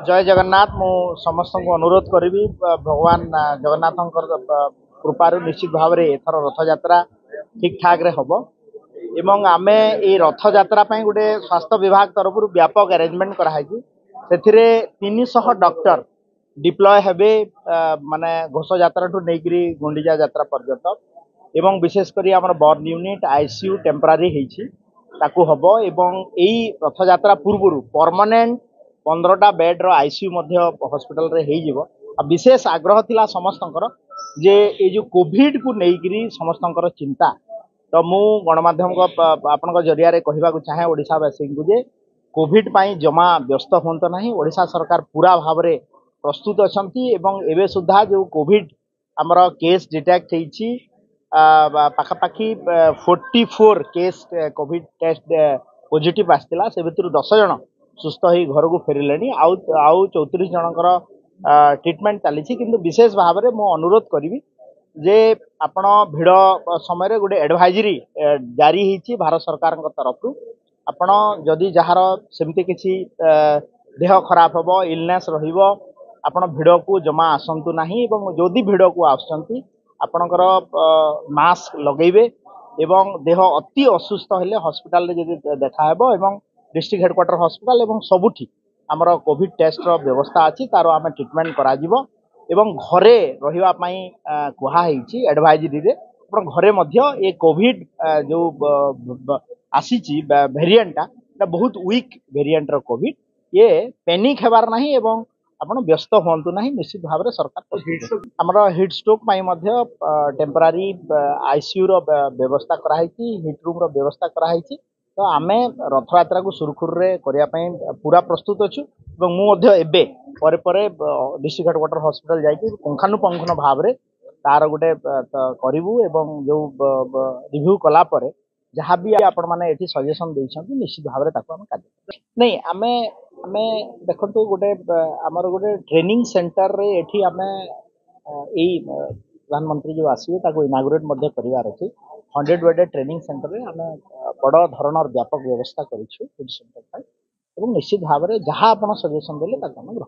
जय जगन्नाथ मु समस्त को अनुरोध करी भगवान जगन्नाथ कृपार निश्चित भाव में एथर रथ यात्रा ठीक ठाक रे हम एवं आमे ये रथ यात्रा गोटे स्वास्थ्य विभाग तरफ व्यापक अरेंजमेंट कराई से 300 डॉक्टर डिप्लॉय हेबे माने घोष यात्रा ठू नहीं गुंडीजा यात्रा पर्यंत एवं विशेषकर आम बर्न यूनिट आईसीयू टेम्परारी ताकू हम एवं यही रथ यात्रा पूर्व परमानेंट 15टा बेड्र आईसीयू हॉस्पिटल रे हो विशेष आग्रह थिला समस्तंकर जे ये जो कोविड को लेकर समस्तंकर चिंता तो मु गणमाध्यम को आपण जरिया कहवा चाहे ओडिशावासी को जे कोविड पाई जमा व्यस्त हूँ ना ओडिशा सरकार पूरा भाव में प्रस्तुत अछंती एवं एवं सुधा जो कोविड आमर केस डिटेक्ट होती पाखापाखि 44 केस कोविड टेस्ट पॉजिटिव आसाला से भर 10 जन सुस्थ हो घर को फेरिले आउ 34 जनकर ट्रिटमेंट चली किंतु विशेष भाव में मु अनुरोध करी जे आपण भिड़ समय गोटे एडवाइजरी जारी होती भारत सरकार तरफ आपण जदि जार सेमती किसी देह खराब हम इलनेस आपण भिड़ को जमा आसतु ना जदि भिड़ को आसुँच आपणकर मास्क लगेबे एवं देह अति असुस्थ हेले हॉस्पिटल रे जदि देखा एवं डिस्ट्रिक्ट हेडक्वार्टर हॉस्पिटल एवं सबुठी आमर कोविड टेस्ट रो व्यवस्था अच्छी तार आम ट्रिटमेंट करा एवं घरे रहिबा पई कुहा हेछि एडवाइजरी रे आपण घरे मध्य ए कोविड जो आसीची वेरिएंटा बहुत वीक वेरिएंट रो कोविड ये पैनिक हेबार नाही एवं आपण व्यस्त होंतु नाही निश्चित भाव में सरकार आमर हिट स्ट्रोक टेम्परारी आईसीयू रो व्यवस्था कराई हिट रूम रो व्यवस्था कराई तो आमे रथ यात्रा को सुरखुर रे करिया पई पूरा प्रस्तुत अछु एवं मु मध्य एबे परे परे डिस्ट्रिक्ट हेडक्वार्टर हॉस्पिटल जाई पुंखानुपुंखन भाव रे तार गोटे करिवु एवं जो रिव्यू कला परे जहाँ भी आपण माने एठी सजेशन देइछन निश्चित भाव रे ताको हम कार्य नहीं आमे आमे देखंतु गोटे आमर गोटे ट्रेनिंग सेंटर रे एठी आमे एई प्रधानमंत्री जो आसीबे ताको इनागुरेट मध्य करिवार अछि 100 बेडेड ट्रेनिंग सेंटर रे आमे बड़ धरणर व्यापक व्यवस्था करिछु फूड सेंटर एवं निश्चित भाव में जहाँ आप सजेशन देले ताको हम